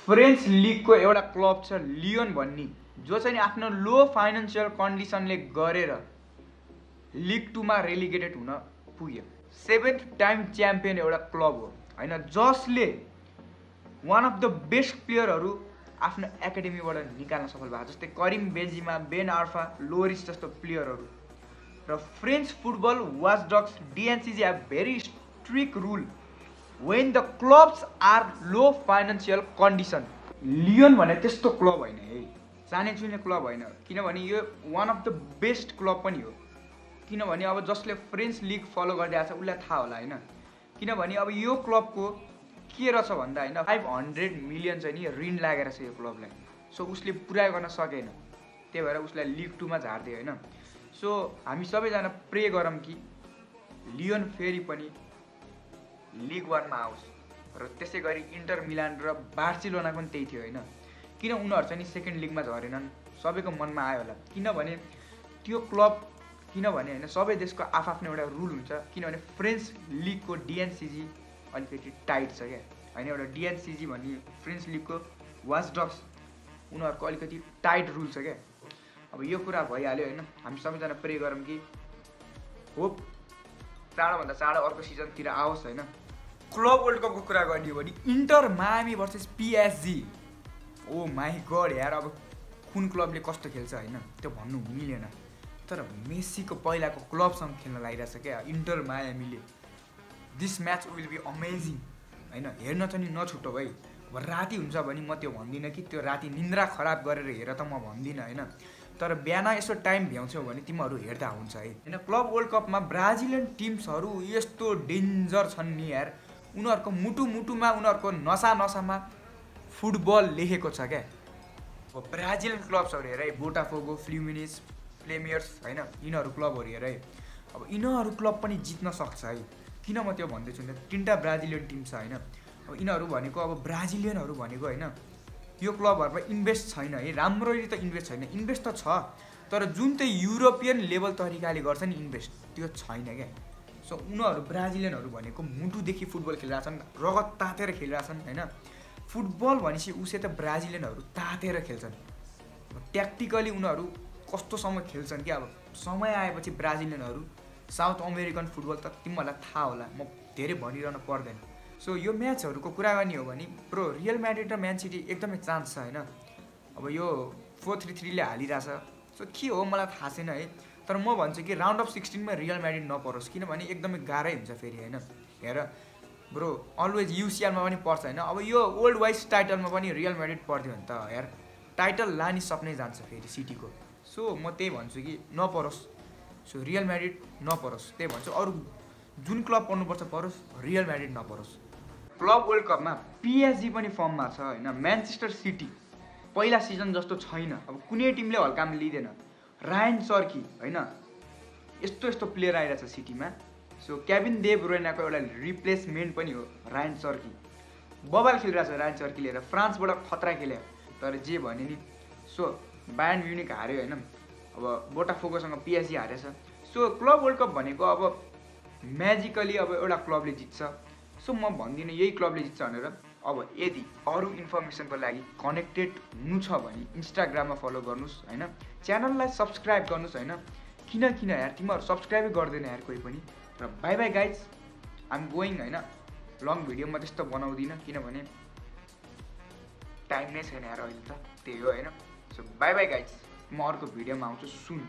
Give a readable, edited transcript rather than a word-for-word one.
French लिगको एउटा club छ लियोन भन्ने, जो चाहिँ आफ्नो लो फाइनेन्सियल कन्डिसनले गरेर लिग 2 मा रेलिगेटेड हुन पुग्यो। 7th टाइम च्याम्पियन एउटा क्लब हो हैन, जसले वान अफ द बेस्ट प्लेयरहरू आफ्नो एकाडेमीबाट निकाल्न सफल भएको, जस्तै करिम बेन्जिमा, बेन आर्फा, लोरिस जस्तो प्लेयरहरू। र French football watchdogs DNCG have very strict rule when the clubs are low financial condition। Lyon भने त्यस्तो क्लब होइन है, सानै चुने क्लब होइन, किनभने यो one of the best club पनि हो। किनभने अब जसले फ्रेन्च लिग फलो गरिरहेको छ उसलाई थाहा होला होइन, किनभने अब यो क्लबको के रहेछ भन्दा होइन 500 मिलियन चाहिँ नि ऋण लागेर छ यो क्लबलाई। सो उसले पुरा गर्न सकेन, त्यही भएर उसलाई लिग 2 मा झार्दियो होइन। सो हामी सबैजना प्रे गरौँ कि लियोन फेरि पनि लिग 1 मा आओस्। र त्यसै गरी इन्टर मिलान र बार्सिलोना पनि त्यही थियो होइन, किन उनीहरू चाहिँ नि सेकेन्ड लिगमा झरेनन् सबैको मनमा आयो होला। किनभने त्यो क्लब, किनभने होइन सबै देशको आफ्नो एउटा रुल हुन्छ, किनभने फ्रेन्च लिगको DNCG अलिकति टाइट छ क्या होइन। एउटा DNCG भन्ने फ्रेन्च लिगको वाचडग्स उनीहरूको अलिकति टाइट रुल छ क्या। अब यो कुरा भइहाल्यो होइन, हामी सबैजना प्रे गरौँ कि होप चाँडोभन्दा चाँडो अर्को सिजनतिर आओस् होइन। क्लब वर्ल्ड कपको कुरा गर्ने हो भने Inter Miami versus PSG, oh my god यार, अब कुन क्लबले कस्तो खेल्छ होइन त्यो भन्नु मिलेन। तर मेसीको पहिलाको क्लबसँग खेल्न लागिरहेछ क्या इन्टर मायामीले। This match will be amazing होइन, हेर्न चाहिँ नि नछुटो भाइ। अब राति हुन्छ भने म त्यो भन्दिनँ कि त्यो राति निन्द्रा खराब गरेर हेर त म भन्दिनँ होइन, तर बिहान यसो टाइम भ्याउँछौ भने तिमीहरू हेर्दा हुन्छ है होइन। क्लब वर्ल्ड कपमा ब्राजिलियन टिम्सहरू यस्तो डेन्जर छन् नि यार, उनीहरूको मुटुमा उनीहरूको नसामा फुटबल लेखेको छ क्या। अब ब्राजिलियन क्लब्सहरू हेर है, बोटाफोगो, फ्लेमियर्स होइन, यिनीहरू क्लबहरू हेर है। अब यिनीहरू क्लब पनि जित्न सक्छ है। किन म त्यो भन्दैछु भने 3टा ब्राजिलियन टिम छ होइन। अब यिनीहरू भनेको अब ब्राजिलियनहरू भनेको होइन, यो क्लबहरुमा इन्भेस्ट छैन है, राम्ररी त इन्भेस्ट छैन। इन्भेस्ट त छ तर जुन चाहिँ युरोपियन लेभल तरिकाले गर्छ नि इन्भेस्ट, त्यो छैन क्या। सो उनीहरू ब्राजिलियनहरू भनेको मुटुदेखि फुटबल खेलिरहेछन्, रगत तातेर खेलिरहेछन् होइन। फुटबल भनेपछि उसै त ब्राजिलियनहरू तातेर खेल्छन्। ट्याक्टिकली उनीहरू कस्तोसम्म खेल्छन् कि अब समय आएपछि ब्राजिलियनहरू साउथ अमेरिकन फुटबल त तिमीहरूलाई थाहा होला, म धेरै भनिरहन पर्दैन। सो यो म्याचहरूको कुरा गर्ने हो भने प्रो रियल म्याड्रिड र म्यान सिटी एकदमै चान्स छ होइन। अब यो 4-3-3 ले हालिरहेछ, सो के हो मलाई थाहा छैन है, तर म भन्छु कि राउन्ड अफ 16 मा रियल म्याड्रिड नपरोस्, किनभने एकदमै गाह्रै हुन्छ फेरि होइन। हेर ब्रो, अलवेज UCL मा पनि पर्छ होइन। अब यो वर्ल्ड वाइज टाइटलमा पनि रियल म्याड्रिड पर्दियो भने त यार टाइटल लाने सपनै जान्छ फेरि सिटीको। सो म त्यही भन्छु कि नपरोस्, सो रियल म्याड्रिड नपरोस्, त्यही भन्छु। अरू जुन क्लब पर्नुपर्छ परोस्, रियल म्याड्रिड नपरोस्। क्लब वर्ल्ड कपमा PSG पनि फर्ममा छ होइन। म्यानचेस्टर सिटी पहिला सिजन जस्तो छैन, अब कुनै टिमले हल्कामा लिँदैन। रायन सर्की होइन, यस्तो प्लेयर आइरहेछ सिटीमा। सो केभिन दे ब्रुयनाको एउटा रिप्लेसमेन्ट पनि हो रायन सर्की। बबाल खेलिरहेछ रायन सर्कीले, र फ्रान्सबाट खतरा खेल्यो। तर जे भने नि, सो बायर्न म्युनिक हार्यो होइन, अब बोटाफोगोसँग PSG हारेछ। सो क्लब वर्ल्ड कप भनेको अब म्याजिकली अब एउटा क्लबले जित्छ। सो म भन्दिनँ यही क्लबले जित्छ भनेर। अब यदि अरू इन्फर्मेसनको लागि कनेक्टेड हुनु छ भने इन्स्टाग्राममा फलो गर्नुहोस् होइन, च्यानललाई सब्सक्राइब गर्नुहोस् होइन। किन यार तिमीहरू सब्सक्राइबै गर्दैन यार कोही पनि। र by by guys, I'm going होइन। लङ भिडियो म त्यस्तो बनाउँदिनँ किनभने टाइम नै छैन यार अहिले त, त्यही हो होइन। सो बाई बाई गाइज, म अर्को भिडियोमा आउँछु सुन।